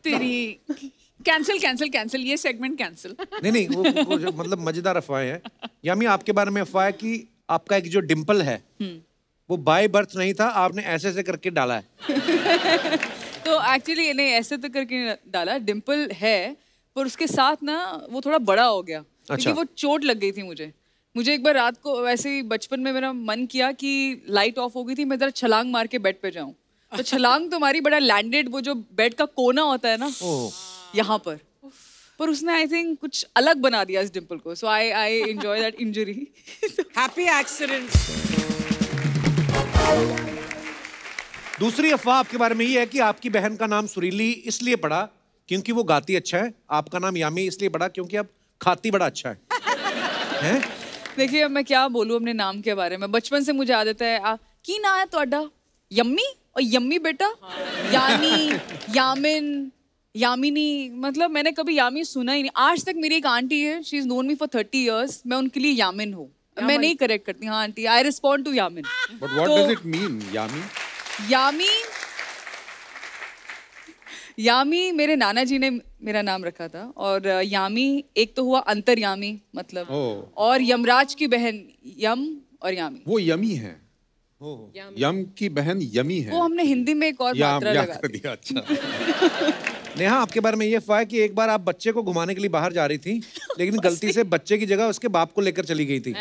तेरी cancel cancel cancel, ये segment cancel. नहीं वो जो मतलब मजेदार अफवाहें हैं। यामी आपके बारे में अफवाह है कि आपका एक जो डिम्पल है वो बाय बर्थ नहीं था, आपने ऐसे ऐसे करके डाला है। तो एक्चुअली नहीं ऐसे तो करके डाला, डिम्पल है पर उसके साथ ना वो थोड़ा बड़ा हो गया। अच्छा। क्योंकि वो चोट लग गई थी मुझे एक बार रात को वैसे ही बचपन में मेरा मन किया कि लाइट ऑफ हो गई थी, मैं जरा छलांग मार के बेड पे जाऊं। तो छलांग तो हमारी बड़ा लैंडेड, वो जो बेड का कोना होता है ना यहाँ पर उसने आई थिंक कुछ अलग बना दिया इस डिम्पल को। So I enjoy that injury. Happy accident. दूसरी अफवाह आपके बारे में ये है कि आपकी बहन का नाम सुरीली इसलिए पड़ा क्योंकि वो गाती अच्छा है, आपका नाम यामी इसलिए पड़ा क्योंकि आप खाती बड़ा अच्छा है? देखिए अब मैं क्या बोलूँ अपने नाम के बारे में। बचपन से मुझे आदत है की ना है तोड़ा यम्मी और यम्मी बेटा, यानी यामिन यामिनी, मतलब मैंने कभी यामी सुना ही नहीं। आज तक मेरी एक आंटी है, she is known me for 30 years, मैं उनके लिए यामिन हूँ। मैं नहीं करेक्ट करती। हाँ aunty, I respond to Yamin. But what does it mean Yami? Yami मेरे नाना जी ने मेरा नाम रखा था। और यामी एक तो हुआ अंतर्यामी मतलब, और यमराज की बहन यम और यामी। वो यमी है। यम की बहन यमी है। वो हमने हिंदी में एक और मात्रा लगा दिया। अच्छा। नेहा आपके बारे में ये अफवाह है कि एक बार आप बच्चे को घुमाने के लिए बाहर जा रही थी, लेकिन गलती से बच्चे की जगह उसके बाप को लेकर चली गई थी।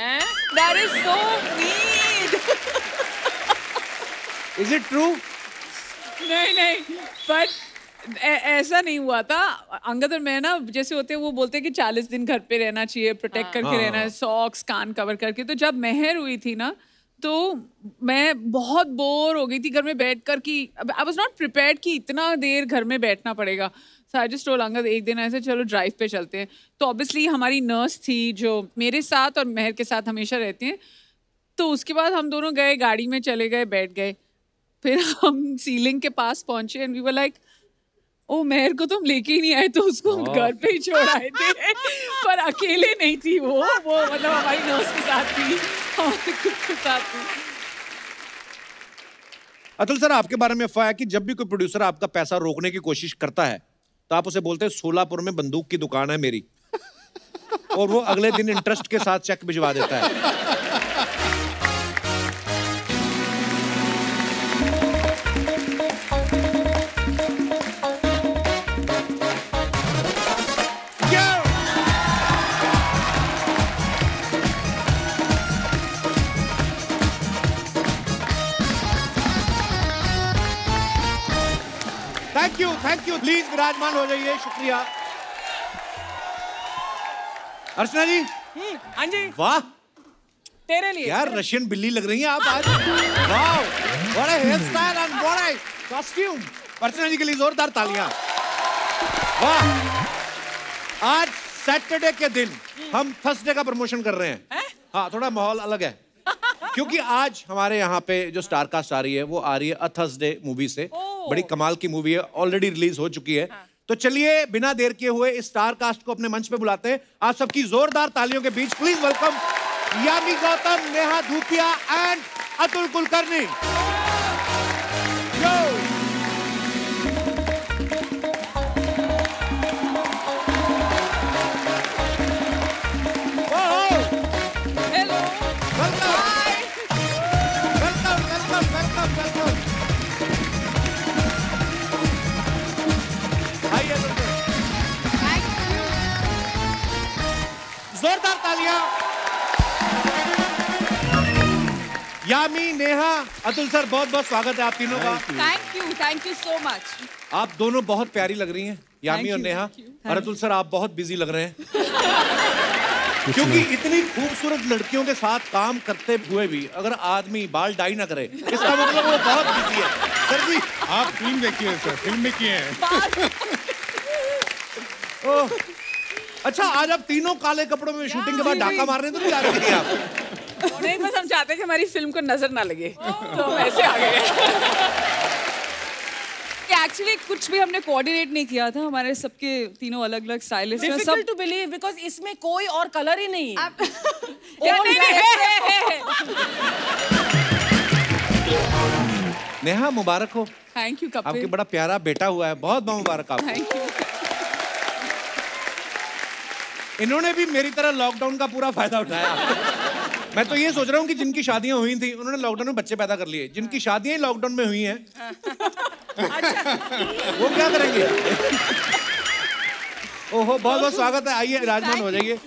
That is so mean. Is it true? नहीं पर ऐसा नहीं हुआ था। अंगद और मैं ना जैसे होते हैं वो बोलते हैं कि 40 दिन घर पे रहना चाहिए, प्रोटेक्ट करके रहना है, सॉक्स कान कवर करके। तो जब मेहर हुई थी ना तो मैं बहुत बोर हो गई थी घर में बैठकर कि आई वाज नॉट प्रिपेयर्ड कि इतना देर घर में बैठना पड़ेगा। सो आई जस्ट टोल्ड अंगद एक दिन ऐसे चलो ड्राइव पे चलते हैं। तो ऑब्वियसली हमारी नर्स थी जो मेरे साथ और मेहर के साथ हमेशा रहती हैं। तो उसके बाद हम दोनों गए, गाड़ी में चले गए, बैठ गए। फिर हम सीलिंग के पास पहुंचे and we were like oh Mehar को तो हम लेके ही नहीं आए, तो उसको हम घर पे ही छोड़ आए थे। पर अकेले नहीं थी वो मतलब हमारी नर्स के साथ थी, हमारे खुद के साथ थी। अतुल सर आपके बारे में अफवाह है कि जब भी कोई प्रोड्यूसर आपका पैसा रोकने की कोशिश करता है तो आप उसे बोलते हैं सोलापुर में बंदूक की दुकान है मेरी, और वो अगले दिन इंटरेस्ट के साथ चेक भिजवा देता है। थैंक यू प्लीज विराजमान हो जाइए। शुक्रिया। अर्चना जी। हाँ जी। वाह तेरे लिए यार रशियन बिल्ली लग रही हैं आप आज। वाह what a hairstyle and what a costume. Archana ji के लिए जोरदार तालियां। वाह आज सैटरडे के दिन हम थर्सडे का प्रमोशन कर रहे हैं। हाँ थोड़ा माहौल अलग है क्योंकि आज हमारे यहाँ पे जो स्टार कास्ट आ रही है वो आ रही है अ थर्सडे मूवी से। बड़ी कमाल की मूवी है, ऑलरेडी रिलीज हो चुकी है। तो चलिए बिना देर किए हुए इस स्टार कास्ट को अपने मंच पे बुलाते हैं। आप सबकी जोरदार तालियों के बीच please welcome Yami Gautam, Neha Dhupia and Atul Kulkarni. जोरदार तालियां। यामी, नेहा, अतुल सर बहुत बहुत स्वागत है आप तीनों का। Thank you so much. आप दोनों बहुत प्यारी लग रही हैं, यामी और नेहा। और अतुल सर आप बहुत बिजी लग रहे हैं क्योंकि इतनी खूबसूरत लड़कियों के साथ काम करते हुए भी अगर आदमी बाल डाई ना करे इसका मतलब वो बहुत बिजी है। सर जी आप फिल्म देखिए सर, फिल्म में किए हैं। अच्छा आज आप तीनों काले कपड़ों में शूटिंग के बाद ढाका मारने तो नहीं जा रहे थे आप? नहीं बस हम चाहते हैं कि हमारी फिल्म को नजर ना लगे तो ऐसे आ गए। एक्चुअली कुछ भी हमने कोऑर्डिनेट नहीं किया था, हमारे सबके तीनों अलग अलग स्टाइलिस्ट हैं। डिफिकल्ट टू बिलीव बिकॉज़ इसमें कोई और कलर ही नहीं है। नेहा मुबारक हो, थैंक यू कपिल। आपके बड़ा प्यारा बेटा हुआ है, बहुत बहुत मुबारक आपको। Thank you. इन्होंने भी मेरी तरह लॉकडाउन का पूरा फायदा उठाया। मैं तो ये सोच रहा हूँ कि जिनकी शादियां हुई थी उन्होंने लॉकडाउन में बच्चे पैदा कर लिए, जिनकी शादियां ही लॉकडाउन में हुई हैं वो क्या करेंगे? ओहो, बहुत बहुत स्वागत है, आइए विराजमान हो जाइए।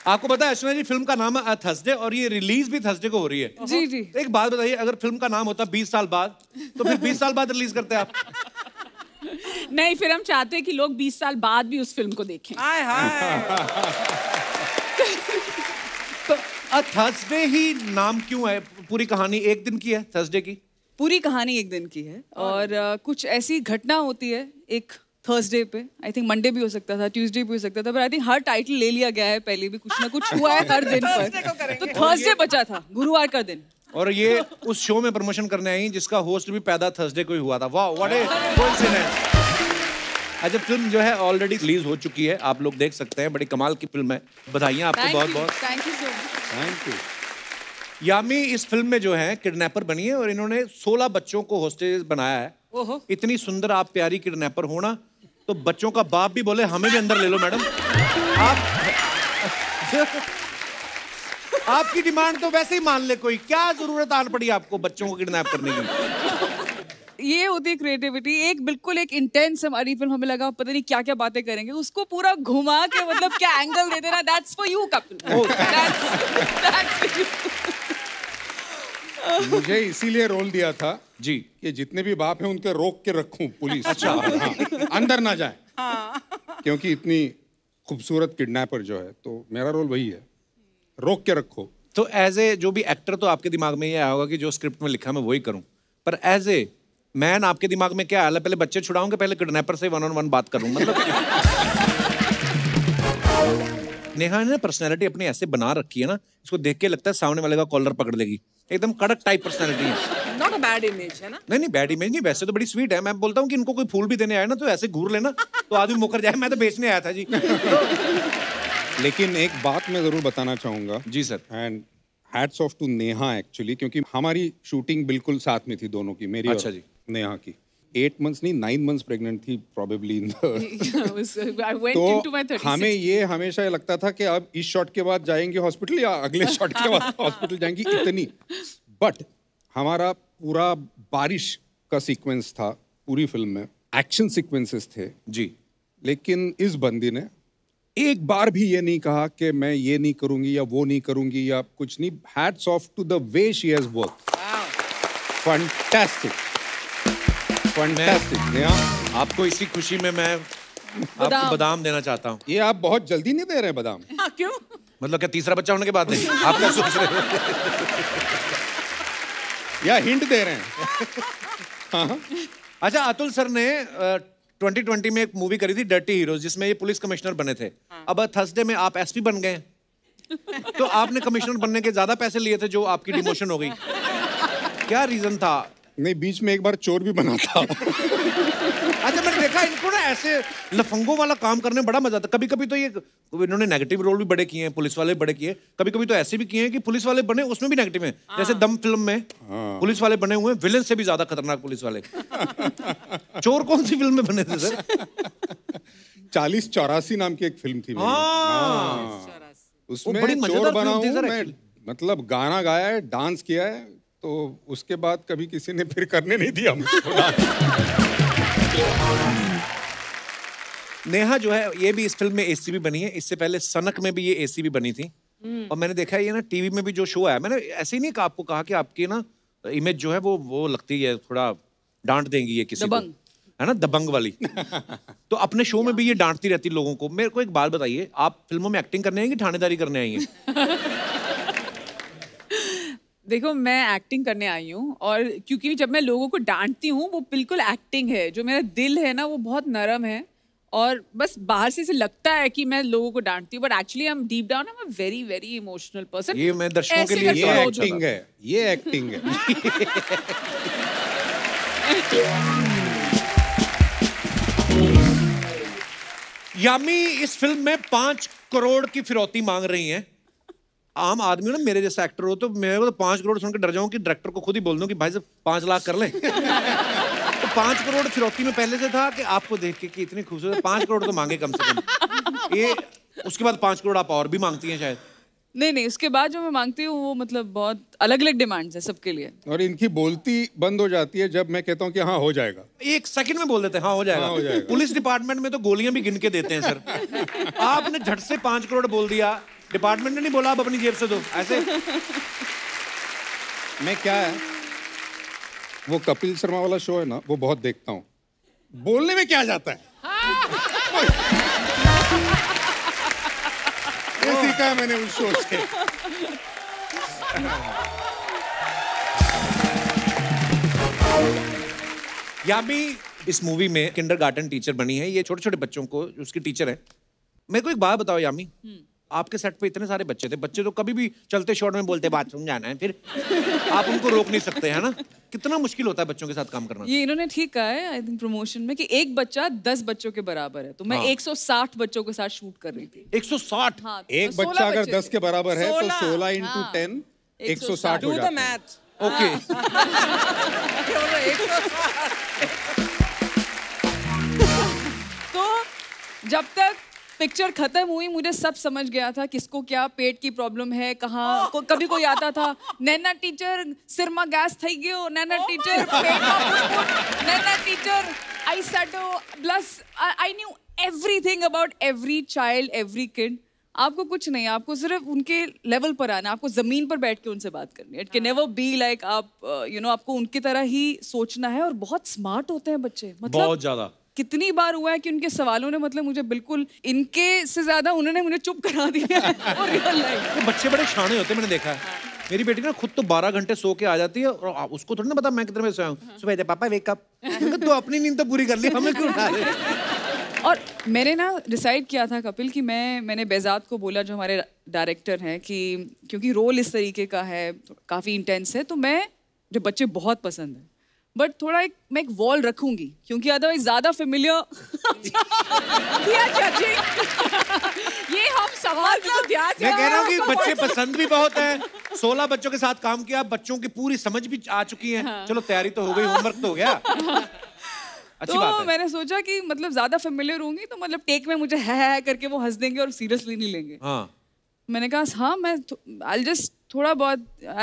आपको पता है ऐश्वर्या जी, फिल्म का नाम है थर्सडे और ये रिलीज भी थर्सडे को हो रही है। जी जी। एक बात बताइए, अगर फिल्म का नाम होता 20 साल बाद तो फिर 20 साल बाद रिलीज करते आप? नहीं, फिर हम चाहते हैं कि लोग 20 साल बाद भी उस फिल्म को देखें। हाय हाय। तो थर्सडे ही नाम क्यों है? पूरी कहानी एक दिन की है थर्सडे की? पूरी कहानी एक दिन की है और कुछ ऐसी घटना होती है एक थर्सडे पे। आई थिंक मंडे भी हो सकता था, ट्यूसडे भी हो सकता था, पर आई थिंक हर टाइटल ले लिया गया है पहले भी। कुछ ना कुछ हुआ है हर दिन पर, तो थर्सडे बचा था, गुरुवार का दिन। और ये उस शो में प्रमोशन करने आई जिसका होस्ट भी पैदा थर्सडे को ही हुआ था। वाह, व्हाट ए कोइंसिडेंस। अच्छा, फिल्म जो है ऑलरेडी रिलीज हो चुकी है, आप लोग देख सकते हैं, बड़ी कमाल की फिल्म है। बधाइयाँ आपको बहुत बहुत। Thank you so much. Thank you. Yami इस फिल्म में जो है किडनैपर बनी है और इन्होंने 16 बच्चों को होस्टेज बनाया है। ओहो। इतनी सुंदर आप प्यारी किडनैपर होना तो बच्चों का बाप भी बोले हमें भी अंदर ले लो मैडम। आपकी डिमांड तो वैसे ही मान ले कोई, क्या जरूरत आन पड़ी आपको बच्चों को किडनैप करने की? ये होती है क्रिएटिविटी। एक बिल्कुल एक इंटेंस हमारी फिल्म, हमें लगा पता नहीं क्या क्या बातें करेंगे, उसको पूरा घुमा के मतलब क्या एंगल दे देना, दैट्स फॉर यू कपिल। मुझे इसीलिए रोल दिया था जी कि जितने भी बाप हैं उनके रोक के रखूं पुलिस। अच्छा। हाँ, अंदर ना जाए, क्योंकि इतनी खूबसूरत किडनैपर जो है, तो मेरा रोल वही है, रोक के रखो। तो एज ए जो भी एक्टर तो आपके दिमाग में ये आया होगा कि जो स्क्रिप्ट में लिखा मैं वही करूं, पर एज ए मैन आपके दिमाग में क्या आया? पहले बच्चे छुड़ाऊंगे, पहले किडनैपर से 1-on-1 बात करूं, मतलब नेहा ने पर्सनैलिटी अपनी ऐसे बना रखी है ना, इसको देख के लगता है सामने वाले का कॉलर पकड़ लेगी। एकदम कड़क टाइप पर्सनैलिटी है। नॉट अ बैड इमेज है ना? नहीं, बैड इमेज नहीं, वैसे तो बड़ी स्वीट है। मैं बोलता हूँ कि इनको कोई फूल भी देने आया ना तो ऐसे घूर लेना तो आदमी मुकर जाए। मैं तो बेचने आया था जी। लेकिन एक बात मैं जरूर बताना चाहूंगा। जी sir. And hats off to Neha actually, क्योंकि हमारी शूटिंग बिल्कुल साथ में थी दोनों की, मेरी अच्छा और जी। नेहा की। 8 months नहीं, 9 months प्रेग्नेंट थी probably in the I went into my 36th. तो हमें ये हमेशा ये लगता था कि अब इस शॉट के बाद जाएंगे हॉस्पिटल या अगले शॉट के बाद हॉस्पिटल जाएंगी, इतनी। बट हमारा पूरा बारिश का सीक्वेंस था पूरी फिल्म में, एक्शन सीक्वेंसेस थे जी, लेकिन इस बंदी ने एक बार भी ये नहीं कहा कि मैं ये नहीं करूंगी या वो नहीं करूंगी या कुछ नहीं। Hats off to the way she has worked. Fantastic, fantastic. Neha, आपको इसी खुशी में मैं आपको बादाम देना चाहता हूँ। ये आप बहुत जल्दी नहीं दे रहे बादाम? हाँ, क्यों? मतलब क्या तीसरा बच्चा होने के बाद नहीं? आप क्या सोच रहे हो? या हिंट दे रहे हैं? हाँ। अच्छा, अतुल सर ने 2020 में एक मूवी करी थी डर्टी हीरोज, जिसमें ये पुलिस कमिश्नर बने थे। अब थर्सडे में आप एसपी बन गए, तो आपने कमिश्नर बनने के ज्यादा पैसे लिए थे जो आपकी डिमोशन हो गई, क्या रीजन था? नहीं, बीच में एक बार चोर भी बना था। अच्छा, मैंने देखा इनको ना ऐसे लफंगों वाला काम करने में बड़ा मजा आता। कभी कभी तो ये इन्होंने नेगेटिव रोल भी बड़े किए हैं, पुलिस वाले बड़े किए, कभी कभी तो ऐसे भी किए हैं कि पुलिस वाले बने उसमें भी नेगेटिव हैं। जैसे दम फिल्म में पुलिस वाले बने हुए विलेन से भी ज्यादा खतरनाक पुलिस वाले। चोर कौन सी फिल्म में बने थे सर? 4084 नाम की एक फिल्म थी मेरी। हाँ। उसमें बड़ी चोर मजेदार बना फिल्म थी हूँ सर मैं, actually। मतलब गाना गाया है, डांस किया है, तो उसके बाद कभी किसी ने फिर करने नहीं दिया मुझको। नेहा जो है ये भी इस फिल्म में एसीपी बनी है, इससे पहले सनक में भी ये एसीपी बनी थी। और मैंने देखा है ये ना टीवी में भी जो शो है, मैंने ऐसे ही नहीं आपको कहा कि आपकी ना इमेज जो है वो लगती है थोड़ा डांट देंगी ये किसी को, है ना, दबंग वाली। तो अपने शो में भी ये डांटती रहती लोगों को। मेरे को एक बात बताइए, आप फिल्मों में एक्टिंग करने आएंगे थानेदारी करने आई हैं? देखो, मैं एक्टिंग करने आई हूँ और क्योंकि जब मैं लोगों को डांटती हूँ वो बिल्कुल एक्टिंग है। जो मेरा दिल है ना वो बहुत नरम है और बस बाहर से लगता है कि मैं लोगों को डांटती हूँ, but actually I am deep down I am very very emotional person. ये मैं दर्शकों के लिए ये एक्टिंग है, ये एक्टिंग है। यामी इस फिल्म में 5 करोड़ की फिरौती मांग रही हैं। आम आदमी हो ना, मेरे जैसा एक्टर हो, तो मेरे को तो 5 करोड़ सुन के डर जाऊं कि डायरेक्टर को खुद ही बोल दूं कि भाई साहब 5 लाख कर लें। तो 5 करोड़ फिरौती में पहले से था कि आपको देख के कि इतनी खूबसूरत, 5 करोड़ तो मांगे कम से कम। ये उसके बाद 5 करोड़ आप और भी मांगती हैं शायद। नहीं, उसके बाद जो मैं मांगती हूँ वो मतलब बहुत अलग अलग डिमांड्स है सबके लिए। और इनकी बोलती बंद हो जाती है जब मैं कहता हूँ कि हाँ हो जाएगा। 1 सेकंड में बोल देते हैं हाँ हो जाएगा। हाँ, हो जाएगा। पुलिस डिपार्टमेंट में तो गोलियां भी गिन के देते हैं सर। आपने झट से 5 करोड़ बोल दिया, डिपार्टमेंट ने नहीं बोला आप अपनी जेब से दो, ऐसे। मैं क्या है, वो कपिल शर्मा वाला शो है ना, वो बहुत देखता हूँ। बोलने में क्या जाता है, ये सीखा है मैंने उस शो से। यामी इस मूवी में किंडरगार्टन टीचर बनी है, ये छोटे छोटे बच्चों को उसकी टीचर है। मेरे को एक बात बताओ यामी, आपके सेट पे इतने सारे बच्चे थे, बच्चे तो कभी भी चलते शॉट में बोलते बाथरूम जाना है, फिर आप उनको रोक नहीं सकते है ना? कितना मुश्किल होता है बच्चों के साथ काम करना। ये इन्होंने ठीक कहा है आई थिंक प्रमोशन में कि एक बच्चा 10 बच्चों के बराबर है, तो मैं 160 बच्चों के साथ शूट कर रही थी। 160? हाँ, एक तो बच्चा 16 अगर बच्चे 10 के बराबर है तो 16 × हाँ। 10 160 हो डू द जाता है। मैथ। ओके। तो जब तक पिक्चर खत्म हुई मुझे सब समझ गया था किसको क्या पेट की प्रॉब्लम है, कहाँ कभी कोई आता था, नैना टीचर सिर में गैस थई गयो, नैना टीचर पेट में, Naina teacher eye shadow plus I knew everything about every child every kid. आपको कुछ नहीं, आपको सिर्फ उनके लेवल पर आना, आपको जमीन पर बैठ के उनसे बात करनी है। It can never be like आप आपको उनकी तरह ही सोचना है। और बहुत स्मार्ट होते हैं बच्चे, मतलब बहुत ज्यादा। कितनी बार हुआ है कि उनके सवालों ने मतलब मुझे बिल्कुल इनके से ज्यादा उन्होंने मुझे चुप करा दिया है और रियल लाइफ। ये बच्चे बड़े शाणे होते हैं, मैंने देखा है। मेरी बेटी ना खुद तो 12 घंटे सो के आ जाती है और उसको थोड़ी ना पता मैं कितने बजे सोया हूँ। सुबह पापा वेक अप, तो अपनी नींद तो पूरी कर ली, हमें क्यों उठा रहे? और मैंने ना डिसाइड किया था कपिल कि मैंने बेजाद को बोला जो हमारे डायरेक्टर हैं कि क्योंकि रोल इस तरीके का है, काफ़ी इंटेंस है, तो मुझे बच्चे बहुत पसंद है, बट थोड़ा मैं एक वॉल रखूंगी क्योंकि अदरवाइज ज़्यादा फेमिलियर ये हम सवाल को ध्यान से मैं कह रहा हूँ कि बच्चे पसंद भी बहुत है। 16 बच्चों के साथ काम किया, बच्चों की पूरी समझ भी आ चुकी है। चलो तैयारी तो हो गई, होमवर्क तो हो गया। अच्छी तो बात है। मैंने सोचा कि मतलब ज्यादा फेमिलियर होंगी तो मतलब टेक में मुझे है करके वो हंस देंगे और सीरियसली नहीं लेंगे। हाँ। मैंने कहा हाँ मैं I'll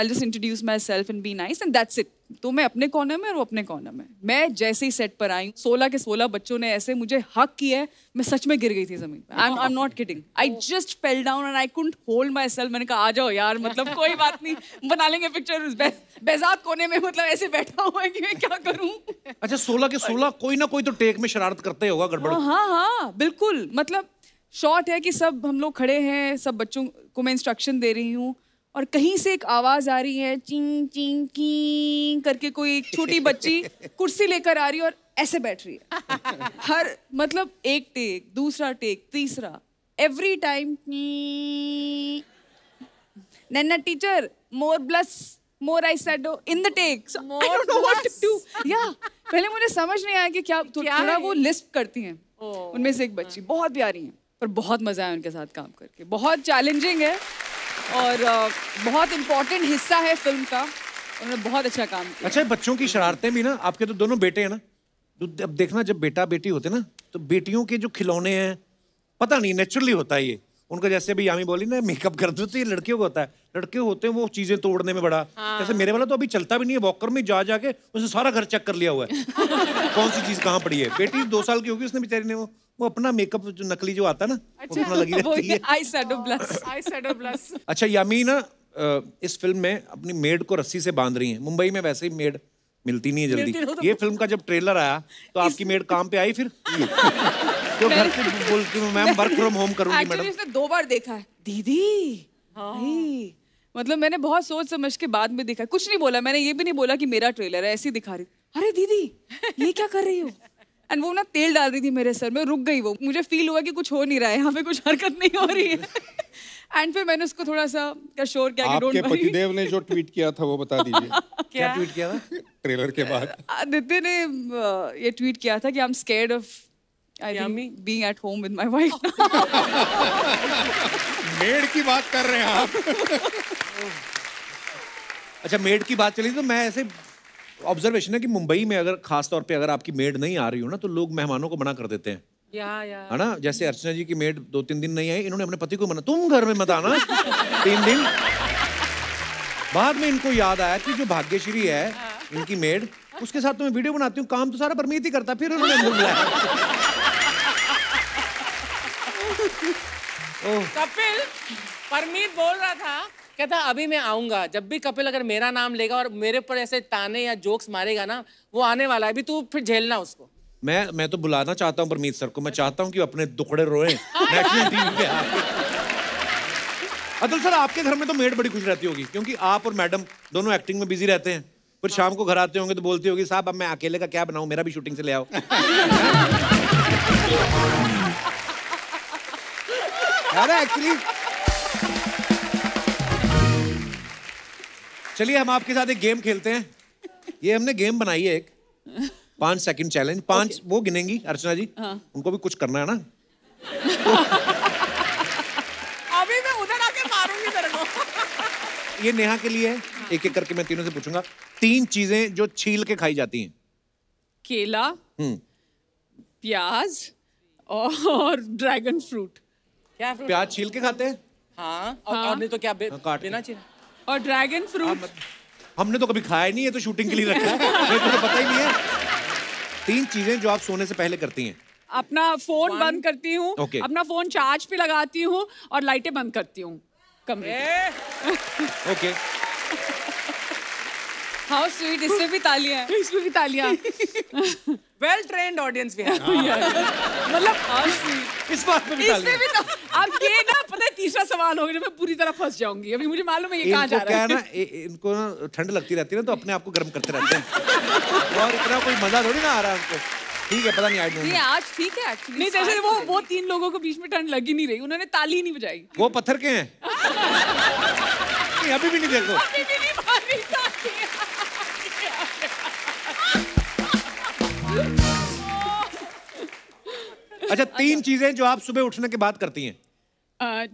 just introduce myself and be nice and that's it। तो मैं अपने कॉर्नर में और वो अपने कॉर्नर में। मैं जैसे ही सेट पर आई 16 के 16 बच्चों ने ऐसे मुझे हक किया है, मैं सच में गिर गई थी जमीन पे। I'm not kidding। I just fell down and I couldn't hold myself। मैंने कहा आ जाओ यार, मतलब कोई बात नहीं, बना लेंगे पिक्चर। बेजाद कोने में मतलब ऐसे बैठा हुआ है कि मैं क्या करूं। अच्छा 16 के 16 कोई ना कोई तो टेक में शरारत करते होगा, गड़बड़। हाँ बिल्कुल। मतलब शॉट है कि सब हम लोग खड़े हैं, सब बच्चों को मैं इंस्ट्रक्शन दे रही हूँ और कहीं से एक आवाज आ रही है चिंग चिंग की करके, कोई एक छोटी बच्ची कुर्सी लेकर आ रही है और ऐसे बैठ रही है। हर मतलब एक टेक, दूसरा टेक, तीसरा, every time Naina teacher more blush more eye shadow in the take. I don't know what to do. या पहले मुझे समझ नहीं आया कि क्या थोड़ा वो लिस्प करती हैं। उनमें से एक बच्ची बहुत प्यारी है, पर बहुत मजा आया उनके साथ काम करके। बहुत चैलेंजिंग है और बहुत इम्पोर्टेंट हिस्सा है फिल्म का। उन्होंने बहुत अच्छा काम किया। अच्छा बच्चों की शरारतें भी ना, आपके तो दोनों बेटे हैं ना, तो अब देखना जब बेटा बेटी होते ना तो बेटियों के जो खिलौने हैं, पता नहीं नेचुरली होता है ये उनका। जैसे अभी यामी बोली ना मेकअप कर दो, तो ये लड़कियों को होता है। लड़के होते हैं वो चीजें तोड़ने में बड़ा। जैसे मेरे वाला तो अभी चलता भी नहीं है, वॉकर में जा जाके उसने सारा घर चेक कर लिया हुआ है कौन सी चीज कहाँ पड़ी है। बेटी 2 साल की होगी, उसने बेचारी ने वो अपना मेकअप जो नकली जो आता है ना, वो अपना लगी रहती है। Eye shadow blush, eye shadow blush. अच्छा यामी ना इस फिल्म में अपनी मेड को रस्सी से बांध रही है। मुंबई में वैसे ही मेड मिलती नहीं है जल्दी। ये फिल्म का जब ट्रेलर आया तो आपकी मेड काम पे आई फिर तो घर से बोलती हूँ मैम वर्क फ्रॉम होम करूंगी मैडम। उसने 2 बार देखा है दीदी। मतलब मैंने बहुत सोच समझ के बाद में देखा, कुछ नहीं बोला। मैंने ये भी नहीं बोला कि मेरा ट्रेलर है, ऐसे ही दिखा रही, अरे दीदी ये क्या कर रही हो। एंड वो ना तेल डाल रही थी मेरे सर में, रुक गई वो। मुझे फील हुआ कि कुछ हो नहीं रहा है यहाँ पे, कुछ हरकत नहीं हो रही है। एंड फिर मैंने उसको थोड़ा सा शोर किया कि डोंट आपके वरी। पतिदेव ने जो ट्वीट किया था वो बता दीजिए। क्या ट्वीट किया था ट्रेलर के बाद? आदित्य ने ये ट्वीट किया था कि I am scared of being at home with my wife. Made की बात कर रहे हैं आप। अच्छा मेड की बात चली तो मैं ऐसे ऑब्जर्वेशन है कि मुंबई में अगर खास तौर पे अगर आपकी मेड नहीं आ रही हो ना तो लोग मेहमानों को मना कर देते हैं, है ना। जैसे अर्चना जी की मेड 2-3 दिन नहीं आई, इन्होंने अपने पति को मना, तुम घर में मत आना 3 दिन। बाद में इनको याद आया कि जो भाग्यश्री है इनकी मेड, उसके साथ तो मैं वीडियो बनाती हूँ, काम तो सारा परमीत ही करता, फिर उन्होंने बुलाया। कपिल, परमीत बोल रहा था, कहता अभी मैं आऊंगा, जब भी कपिल अगर मेरा नाम लेगा और मेरे पर ऐसे ताने या जोक्स मारेगा ना, वो आने वाला है, अभी तू फिर झेलना उसको। मैं तो बुलाना चाहता हूँ परमीत सर को, मैं चाहता हूँ कि अपने दुखड़े रोए नेशनल टीवी पे आके। अतुल सर आपके घर में तो मेड बड़ी खुश रहती होगी, क्योंकि आप और मैडम दोनों एक्टिंग में बिजी रहते हैं, फिर शाम को घर आते होंगे तो बोलती होगी साहब अब मैं अकेले का क्या बनाऊं, मेरा भी शूटिंग से ले आओ। एक्चुअली चलिए हम आपके साथ एक गेम खेलते हैं। ये हमने गेम बनाई है एक 5 सेकंड चैलेंज। 5 वो गिनेंगी अर्चना जी, उनको भी कुछ करना है ना। अभी मैं उधर आके मारूंगी तेरे को। ये नेहा के लिए है, एक एक करके मैं तीनों से पूछूंगा। 3 चीजें जो छील के खाई जाती हैं। केला, प्याज और ड्रैगन फ्रूट। क्या फ्रूट? प्याज छील के खाते हैं? हाँ, और नहीं तो क्या काट बिना छीले। और ड्रैगन फ्रूट हमने तो कभी खाया नहीं है, तो शूटिंग के लिए रखा है, मेरे को तो पता ही नहीं है। 3 चीजें जो आप सोने से पहले करती हैं। अपना फोन बंद करती हूँ, Okay. अपना फोन चार्ज पे लगाती हूँ और लाइटें बंद करती हूँ कमरे की। ओके हाउ स्वीट, इससे भी तालियां हैं। इसमें भी तालियां। वेल ट्रेन्ड ऑडियंस भी है। मतलब इस बात पे भी इसमें तालियां। भी तो अब ये ना पता है तीसरा सवाल होगा, मैं पूरी तरह फंस जाऊंगी। अभी मुझे मालूम है ये कहाँ जा इनको क्या रहा है है। ना, इनको ना ठंड लगती रहती है ना, तो अपने आप को गर्म करते रहते हैं और इतना कोई मजा थोड़ी ना आ रहा है उनको। ठीक है, पता नहीं, आई डोंट ये नो। आज ठीक है एक्चुअली। नहीं जैसे वो 3 लोगों को बीच में ठंड लगी नहीं रही, उन्होंने ताली ही नहीं बजाई। वो पत्थर के हैं। नहीं, अभी भी नहीं देखो। अभी भी नहीं मारी ताली। अच्छा 3 चीजें जो आप सुबह उठने के बाद करती हैं।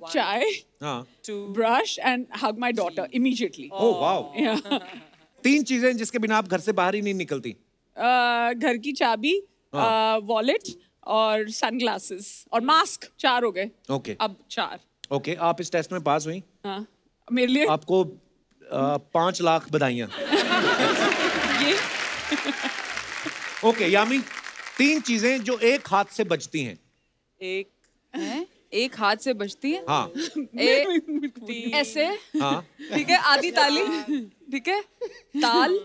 चाय, हाँ। Brush and hug my daughter immediately. Oh wow. 3 चीजें जिसके बिना आप घर से बाहर ही नहीं निकलती। घर की चाबी, वॉलेट और सनग्लासेस और मास्क। 4 हो गए। ओके अब 4। ओके, आप इस टेस्ट में पास हुई। हाँ मेरे लिए आपको 5 लाख बधाइयाँ। ये ओके यामी, 3 चीजें जो एक हाथ से बजती हैं। एक हाथ से बजती है। हाँ ऐसे, हाँ। ठीक है, आधी ताली, ठीक है, ताल,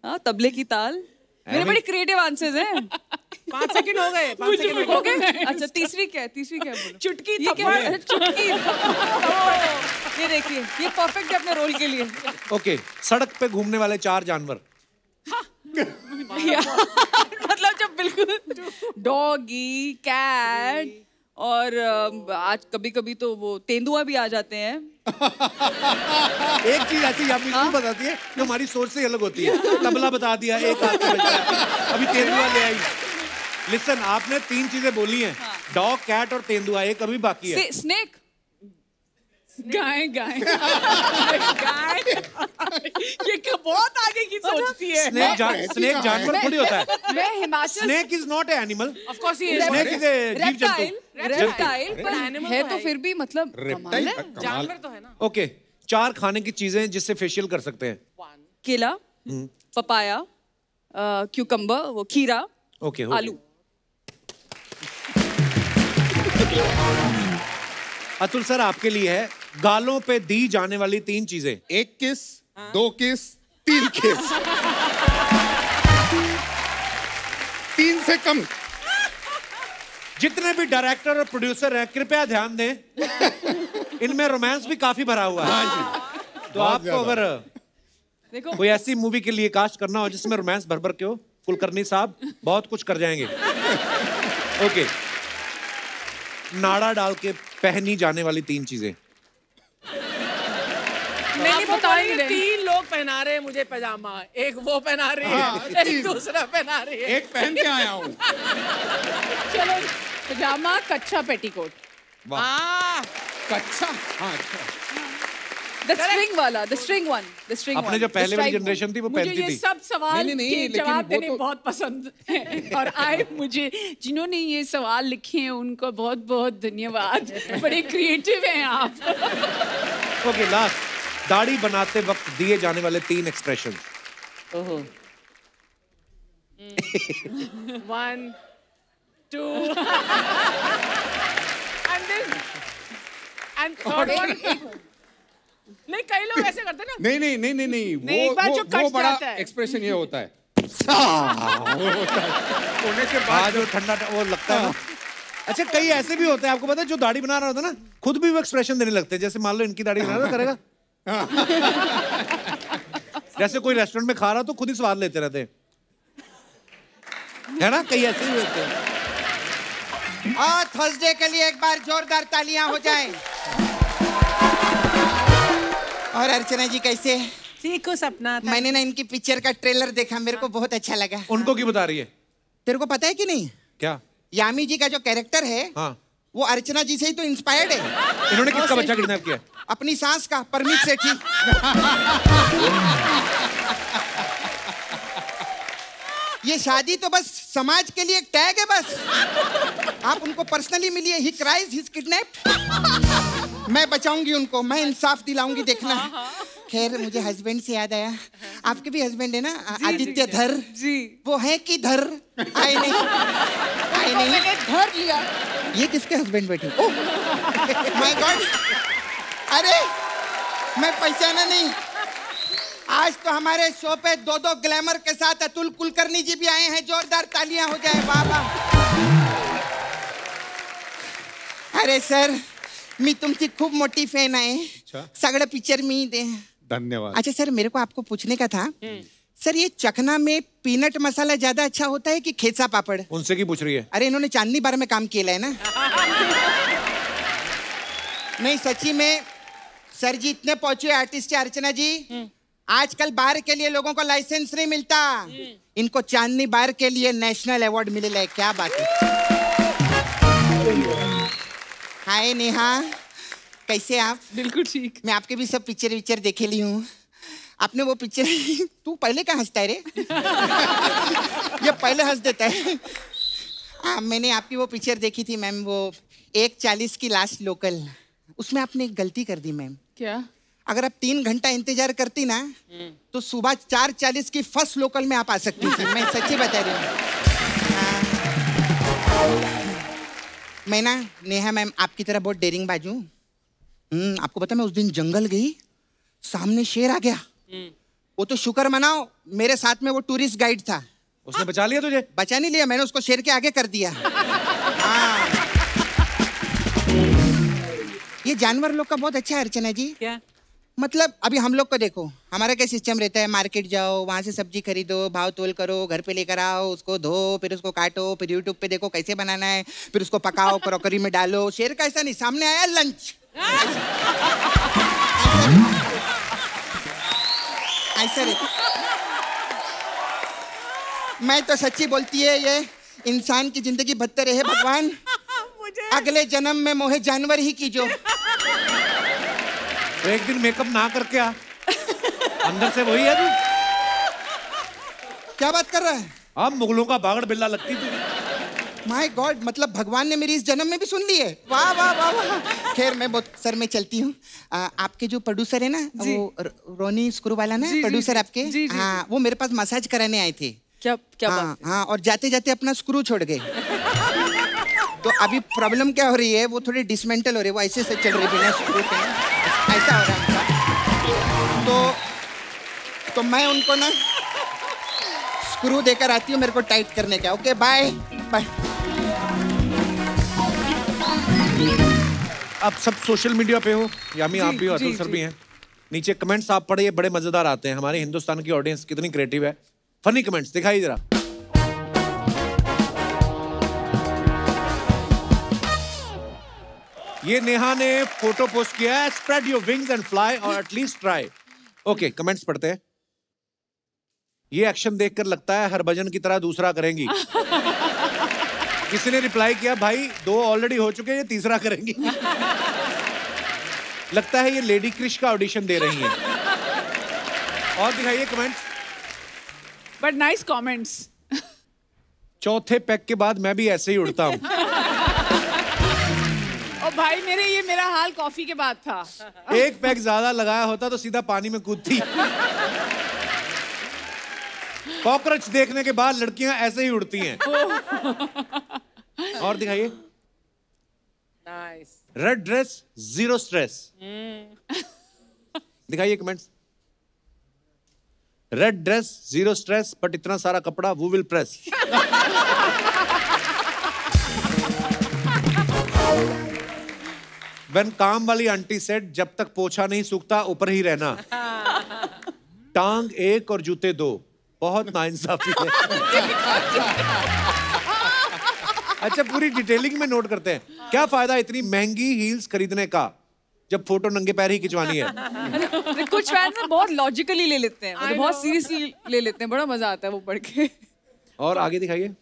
हाँ, तबले की ताल। मेरे बड़े क्रिएटिव आंसर्स हैं। 5 सेकंड हो गए। 5 सेकंड हो गए। अच्छा तीसरी क्या है? बोलो। चुटकी, ये क्या है? चुटकी। ये देखिए, ये परफेक्ट है अपने रोल के लिए। ओके, सड़क पे घूमने वाले 4 जानवर। मतलब जब बिल्कुल डॉगी, कैट और आज कभी-कभी तो वो तेंदुआ भी आ जाते हैं। एक चीज ऐसी यामी क्यों बताती है जो हमारी सोच से अलग होती है। तबला बता दिया, एक हाथ से बजा, अभी तेंदुआ ले आई। लिसन, आपने 3 चीजें बोली हैं, डॉग, कैट और तेंदुआ, एक अभी बाकी है। स्नेक। गाय गाय गाय। ये बहुत आगे की सोचती है। स्नेक जानवर थोड़ी होता है। मैं Himachal. Snake is not a animal. Of course he is. Snake is a जीव जंतु। रेप्टाइल, पर Animal है तो तो है फिर भी मतलब कमाल है। जानवर तो है ना। ओके, 4 खाने की चीजें जिससे फेशियल कर सकते हैं। केला, पपाया, क्यूकम्बर, वो खीरा, ओके, आलू। अतुल सर आपके लिए है गालों पे दी जाने वाली 3 चीजें। 1 किस, 2 किस, 3 किस। 3 से कम। जितने भी डायरेक्टर और प्रोड्यूसर हैं कृपया ध्यान दें, इनमें रोमांस भी काफी भरा हुआ है। तो आपको अगर देखो कोई ऐसी मूवी के लिए कास्ट करना हो जिसमें रोमांस भर भर के हो, कुलकर्णी साहब बहुत कुछ कर जाएंगे। ओके, नाड़ा डाल के पहनी जाने वाली 3 चीजें। मैंने बताया 3 लोग पहना रहे हैं मुझे पैजामा, एक वो पहना रही है, एक दूसरा पहना रही है। एक पहन के आया हूँ। चलो, पजामा, कच्चा पेटीकोट। हाँ कच्चा, हाँ अच्छा। The string वाला, the string one, the string one. अपने जो पहले वाली जनरेशन थी वो मुझे पहनती ये थी। सब सवाल नहीं, के लेकिन जवाब वो देने तो- बहुत पसंद है और मुझे जिन्होंने ये सवाल लिखे हैं उनको बहुत बहुत धन्यवाद। बड़े क्रिएटिव हैं आप। ओके, लास्ट, दाढ़ी बनाते वक्त दिए जाने वाले 3 एक्सप्रेशन। ओहो 1 2 and third one नहीं कई लोग ऐसे करते ना नहीं, एक बार जो वो कट बड़ा जाता है। एक्सप्रेशन ये होता है। होने के बाद जो ठंडा वो लगता है ना। अच्छा, कई ऐसे भी होते हैं, आपको पता है, जो दाढ़ी बना रहा होता है ना, खुद भी वो एक्सप्रेशन देने लगते हैं। जैसे मान लो इनकी दाढ़ी बना रहा करेगा, जैसे कोई रेस्टोरेंट में खा रहा तो खुद ही स्वाद लेते रहते हैं, है ना? कई ऐसे ही होते हैं। और थर्सडे के लिए एक बार जोरदार तालियां हो जाएं। और अर्चना जी कैसे? ठीक हो सपना था। मैंने ना इनकी पिक्चर का ट्रेलर देखा, मेरे को बहुत अच्छा लगा। उनको क्यों बता रही है? तेरे को पता है कि नहीं, क्या? यामी जी का जो कैरेक्टर है, हाँ, वो अर्चना जी से ही तो इंस्पायर्ड है। इन्होंने किसका बच्चा किडनैप किया? अपनी सास का, परमीत सेठी। ये शादी तो बस समाज के लिए एक टैग है बस। आप उनको पर्सनली मिलिए, ही क्राइज, ही इज किडनैप्ड। मैं बचाऊंगी उनको, मैं इंसाफ दिलाऊंगी, देखना। खैर, मुझे हस्बैंड से याद आया, आपके भी हस्बैंड है ना, आदित्य धर जी। वो है कि धर आए नहीं, आए नहीं, मैंने धर लिया। ये किसके हस्बैंड बैठे? ओह माय गॉड, अरे मैं पहचाना नहीं। आज तो हमारे शो पे 2 ग्लैमर के साथ अतुल कुलकर्णी जी भी आए हैं। जोरदार तालियां हो जाए, वाह वाह। अरे सर, मी तुमची खूप मोठी फॅन आहे। सगळं पिक्चर मी दे। धन्यवाद। अच्छा सर, मेरे को आपको पूछने का था, सर ये चखना में पीनट मसाला ज्यादा अच्छा होता है कि खेचा पापड़? उनसे की पूछ रही है? अरे इन्होंने चांदनी बार में काम किया है ना। नहीं सच्ची में सर जी, इतने पहुंचे आर्टिस्ट है अर्चना जी। आजकल बार के लिए लोगों को लाइसेंस नहीं मिलता, इनको चांदनी बार के लिए नेशनल अवार्ड मिलेला है। क्या बात है। हाय नेहा, कैसे आप? बिल्कुल ठीक। मैं आपके भी सब पिक्चर देखे ली हूँ। आपने वो पिक्चर तू पहले कहाँ हंसता है रे? ये पहले हंस देता है। मैंने आपकी वो पिक्चर देखी थी मैम, वो 1:40 की लास्ट लोकल। उसमें आपने एक गलती कर दी मैम। क्या? अगर आप 3 घंटा इंतजार करती ना, तो सुबह 4:40 की फर्स्ट लोकल में आप आ सकती थी। मैं सच्ची बता रही हूँ। मैं ना नेहा मैम आपकी तरह बहुत डेरिंग बाजू। आपको पता, मैं उस दिन जंगल गई, सामने शेर आ गया। वो तो शुक्र मनाओ मेरे साथ में वो टूरिस्ट गाइड था। उसने बचा लिया तुझे? बचा नहीं लिया, मैंने उसको शेर के आगे कर दिया। हाँ। ये जानवर लोग का बहुत अच्छा है अर्चना जी। क्या? मतलब अभी हम लोग को देखो, हमारा क्या सिस्टम रहता है, मार्केट जाओ, वहां से सब्जी खरीदो, भाव तोल करो, घर पे लेकर आओ, उसको धो, फिर उसको काटो, फिर यूट्यूब पे देखो कैसे बनाना है, फिर उसको पकाओ, क्रॉकरी में डालो। शेर का ऐसा नहीं, सामने आया लंच, ऐसा रहता। मैं तो सच्ची बोलती है, ये इंसान की जिंदगी बदतर है भगवान। अगले जन्म में मोहे जानवर ही कीजो। एक दिन मेकअप ना करके आ, अंदर से वही है तू। क्या बात कर रहा है? अब मुगलों का बागड़ बिल्ला लगती तू। माय गॉड, मतलब भगवान ने मेरी इस जन्म में भी सुन ली है। वाह वाह वाह वाह। खैर मैं बहुत सर में चलती हूँ। आपके जो प्रोड्यूसर है ना, वो रोनी स्क्रू वाला ना, प्रोड्यूसर आपके, हाँ, वो मेरे पास मसाज कराने आए थे। क्या बात? हाँ, और जाते जाते अपना स्क्रू छोड़ गए। तो अभी प्रॉब्लम क्या हो रही है, वो थोड़ी डिसमेंटल हो रही है, वो ऐसे से चल रही बिना स्क्रू के, ऐसा हो रहा है। तो मैं उनको ना स्क्रू देकर आती हूँ, मेरे को टाइट करने का। Okay bye bye. अब सब सोशल मीडिया पे हो, यामी आप भी हो, अतुल सर भी हैं। नीचे कमेंट्स आप पढ़िए, बड़े मजेदार आते हैं। हमारे हिंदुस्तान की ऑडियंस कितनी क्रिएटिव है। फनी कमेंट्स दिखाइए जरा। ये नेहा ने फोटो पोस्ट किया है, spread your wings and fly और एटलीस्ट ट्राई। ओके, कमेंट्स पढ़ते हैं। ये एक्शन देखकर लगता है हरभजन की तरह दूसरा करेंगी। किसी ने रिप्लाई किया, भाई 2 ऑलरेडी हो चुके हैं, ये तीसरा करेंगी। लगता है ये लेडी क्रिश का ऑडिशन दे रही हैं। और दिखाइए कमेंट्स। But nice comments. चौथे पैक के बाद मैं भी ऐसे ही उड़ता हूँ। और भाई मेरा हाल कॉफी के बाद था। एक पैक ज्यादा लगाया होता तो सीधा पानी में कूदती। कॉकरोच देखने के बाद लड़कियां ऐसे ही उड़ती हैं। और दिखाइए। Nice. Red dress zero stress. दिखाइए comments. Red dress zero stress but इतना सारा कपड़ा वो विल प्रेस। वेन काम वाली आंटी सेड जब तक पोछा नहीं सूखता ऊपर ही रहना। टांग एक और जूते दो। बहुत नाइंसाफी है। अच्छा पूरी डिटेलिंग में नोट करते हैं। क्या फायदा इतनी महंगी हील्स खरीदने का जब फोटो नंगे पैर ही खिंचवानी है। कुछ फैंस ना बहुत लॉजिकली ले लेते हैं, मतलब बहुत सीरियसली ले लेते हैं, बड़ा मजा आता है वो पढ़ के। और आगे दिखाइए।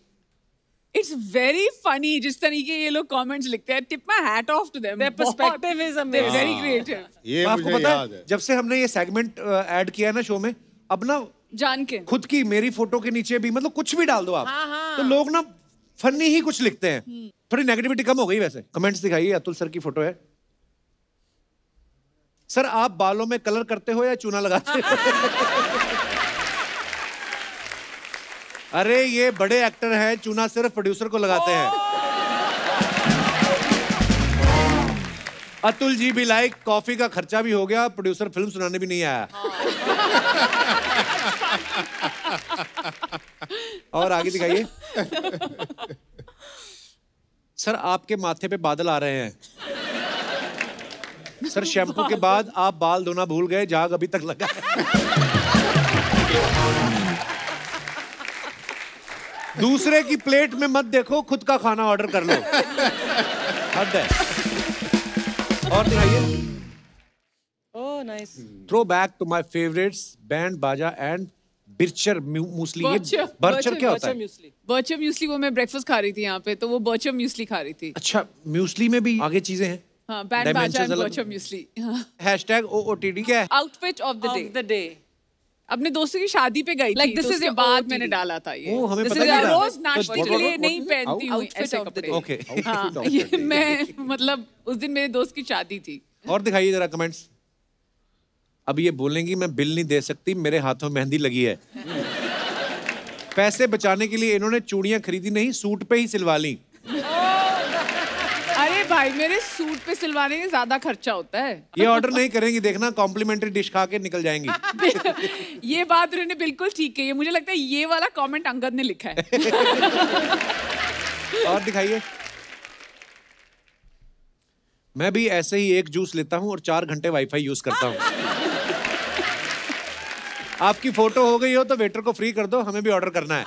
इट्स वेरी फनी जिस तरीके ये लोग कमेंट्स लिखते हैं। Tip my hat off to them. Their perspective is amazing. Very creative. ये आपको मुझे पता याद है जब से हमने ये सेगमेंट ऐड किया है ना शो में, अब ना जान के खुद की मेरी फोटो के नीचे भी मतलब कुछ भी डाल दो आप, तो लोग ना फनी ही कुछ लिखते हैं। थोड़ी नेगेटिविटी कम हो गई वैसे। कमेंट्स दिखाइए। अतुल सर की फोटो है। सर आप बालों में कलर करते हो या चूना लगाते हो? अरे ये बड़े एक्टर हैं, चूना सिर्फ प्रोड्यूसर को लगाते हैं। अतुल जी भी लाइक कॉफी का खर्चा भी हो गया, प्रोड्यूसर फिल्म सुनाने भी नहीं आया। और आगे दिखाइए। सर आपके माथे पे बादल आ रहे हैं। सर शैम्पू के बाद आप बाल धोना भूल गए, झाग अभी तक लगा है। दूसरे की प्लेट में मत देखो, खुद का खाना ऑर्डर कर लो। हद है। और दिखाइए। Oh, nice. Throwback to my favourites band Baaja and Bircher muesli. ये बर्चर क्या होता है? बर्चर म्यूसली वो मैं ब्रेकफास्ट खा रही थी यहाँ पे, तो वो बर्चर म्यूसली खा रही थी। अच्छा म्यूसली में भी आगे चीजें हैं। हाँ, band Baaja and बर्चर muesli. Hashtag OOTD क्या है? Outfit of the Of the day. अपने दोस्तों की शादी पे गई Like थी, this तो is उसके your बाद OOTD. मैंने डाला था ये। ओ हमें This पता is नहीं our था। रोज नाश्ते के लिए नहीं पहनती हूँ Outfit ऐसे of the कपड़े। day. ओके। हाँ, ये मैं मतलब उस दिन मेरे दोस्त की शादी थी। और दिखाइए जरा कमेंट्स। अब ये बोलेंगी मैं बिल नहीं दे सकती, मेरे हाथों मेहंदी लगी है। पैसे बचाने के लिए इन्होंने चूड़ियां खरीदी नहीं, सूट पे ही सिलवा ली। अरे भाई मेरे सूट पे सिलवाने में ज्यादा खर्चा होता है। ये ऑर्डर नहीं करेंगी, देखना कॉम्प्लीमेंट्री डिश खा के निकल जाएंगी। ये बात उन्होंने बिल्कुल ठीक कही है। मुझे लगता है ये वाला कमेंट अंगद ने लिखा है। और दिखाइए। मैं भी ऐसे ही एक जूस लेता हूं और 4 घंटे वाईफाई यूज करता हूं। आपकी फोटो हो गई हो तो वेटर को फ्री कर दो, हमें भी ऑर्डर करना है।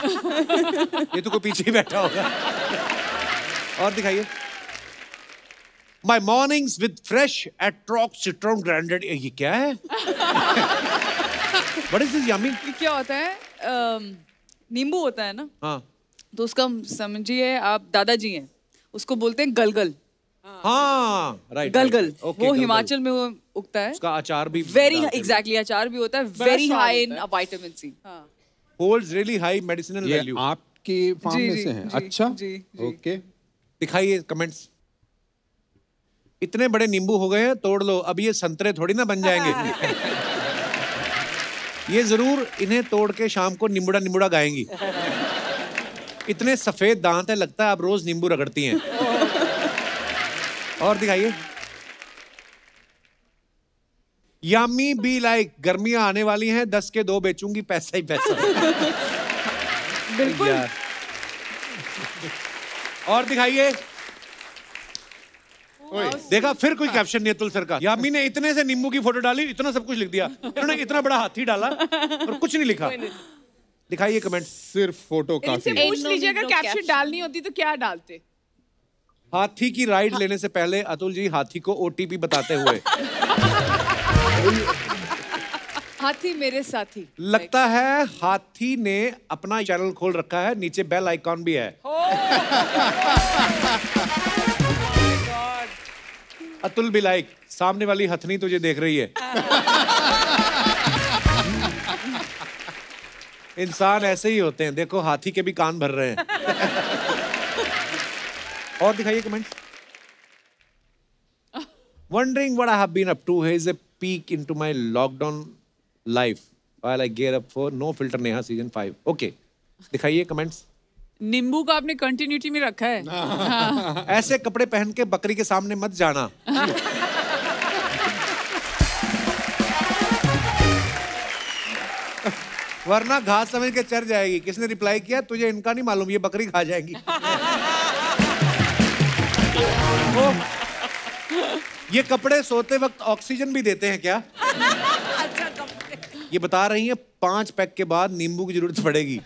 ये तो कोई पीछे ही बैठा होगा। और दिखाइए। My mornings with fresh atrox citron grinded. ये क्या है? What is this yummy? ये क्या होता है? नींबू होता है ना, हाँ तो उसका समझिए आप दादाजी हैं, उसको बोलते हैं गलगल। हाँ राइट। गलगल ओके, वो हिमाचल में वो उगता है। उसका अचार भी वेरी एग्जैक्टली अचार भी होता है, वेरी स्वाद हाई होता इन है। Vitamin C. Holds really high medicinal ये वैल्यू। आपके फार्म जी, में जी, से हैं? जी, अच्छा जी, जी। ओके। दिखाइए कमेंट्स। इतने बड़े नींबू हो गए हैं, तोड़ लो, अब ये संतरे थोड़ी ना बन जाएंगे। ये जरूर इन्हें तोड़ के शाम को निम्बुड़ा निम्बुड़ा गाएंगी। इतने सफेद दांत है, लगता है आप रोज नींबू रगड़ती हैं। और दिखाइए। यामी बी लाइक गर्मियां आने वाली हैं, 10 के 2 बेचूंगी, पैसा ही पैसा। बिल्कुल। यार। और दिखाइए। देखा फिर कोई कैप्शन नहीं है अतुल सर का। यामी ने इतने से नींबू की फोटो डाली, इतना सब कुछ लिख दिया। इन्होंने इतना बड़ा हाथी डाला और कुछ नहीं लिखा। दिखाइए कमेंट। सिर्फ फोटो इनसे काफी है। पूछ लीजिए अगर कैप्शन डालनी होती तो क्या डालते? हाथी की राइड लेने से पहले अतुल जी हाथी को OTP बताते हुए। हाथी मेरे साथी। लगता है हाथी ने अपना चैनल खोल रखा है, नीचे बेल आइकॉन भी है। अतुल भी लाइक, सामने वाली हथनी तुझे देख रही है। इंसान ऐसे ही होते हैं, देखो हाथी के भी कान भर रहे हैं। और दिखाइए comments. Wondering what I have been up to. Here's a peek into my lockdown life while I gear up for No Filter Neha season 5. Okay, दिखाइए कमेंट्स। नींबू को आपने कंटिन्यूटी में रखा है। हाँ। ऐसे कपड़े पहन के बकरी के सामने मत जाना। वरना घास समझ के चढ़ जाएगी। किसने रिप्लाई किया? तुझे इनका नहीं मालूम, ये बकरी खा जाएगी। ये कपड़े सोते वक्त ऑक्सीजन भी देते हैं क्या? अच्छा कपड़े। ये बता रही हैं 5 पैक के बाद नींबू की जरूरत पड़ेगी।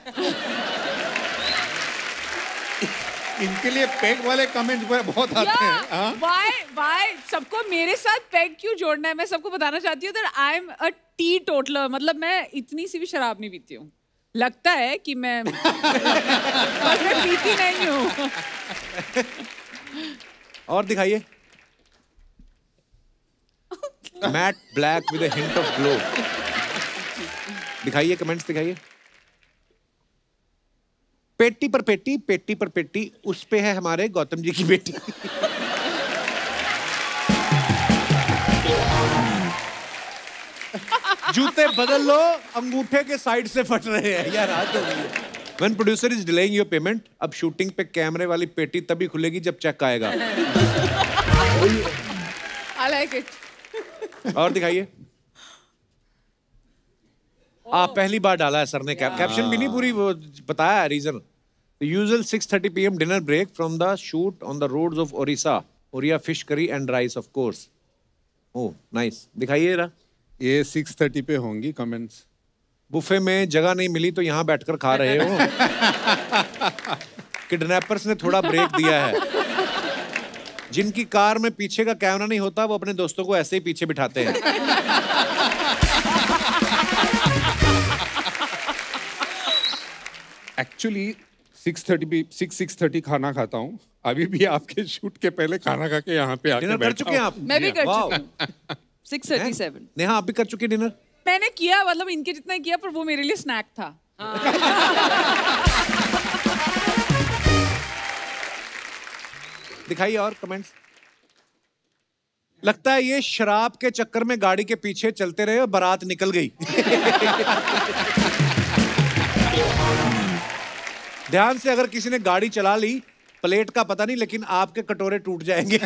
इनके लिए पैक वाले कमेंट बहुत आते हैं। Why सबको मेरे साथ पैक क्यों जोड़ना है? मैं सबको बताना चाहती हूँ that I am a teetotaler, मतलब मैं इतनी सी भी शराब नहीं पीती हूँ। लगता है कि मैं पर मैं पीती नहीं हूँ। और दिखाइए। Matte black with a hint of glow. दिखाइए कमेंट्स दिखाइए। पेटी पर पेटी, पेटी पर पेटी, उस पे है हमारे गौतम जी की बेटी। जूते बदल लो, अंगूठे के साइड से फट रहे हैं यार। आज हो गई। When producer is delaying your payment, अब शूटिंग पे कैमरे वाली पेटी तभी खुलेगी जब चेक आएगा। I like it. और दिखाइए। आप पहली बार डाला है सर ने कैप्शन भी नहीं पूरी वो बताया है reason. The usual 6:30 PM dinner break from the shoot on the roads of Orissa. Oriya fish curry and rice of course. Oh, nice. दिखाइए जरा। ये 6:30 पे होंगी कमेंट्स। बुफे में जगह नहीं मिली तो यहाँ बैठकर खा रहे हो। किडनैपर्स ने थोड़ा ब्रेक दिया है। जिनकी कार में पीछे का कैमरा नहीं होता वो अपने दोस्तों को ऐसे ही पीछे बिठाते हैं। एक्चुअली 6:30 खाना खाता हूँ। अभी भी आपके शूट के पहले खाना खा के यहाँ पे आके डिनर कर चुके हैं आप? मैं भी कर वाओ। चुकी हूँ। 6:37। नेहा आप भी कर चुके डिनर? मैंने किया, मतलब इनके जितना ही किया, पर वो मेरे लिए स्नैक था। दिखाइए और कमेंट्स। लगता है ये शराब के चक्कर में गाड़ी के पीछे चलते रहे और बारात निकल गई। ध्यान से, अगर किसी ने गाड़ी चला ली, प्लेट का पता नहीं लेकिन आपके कटोरे टूट जाएंगे।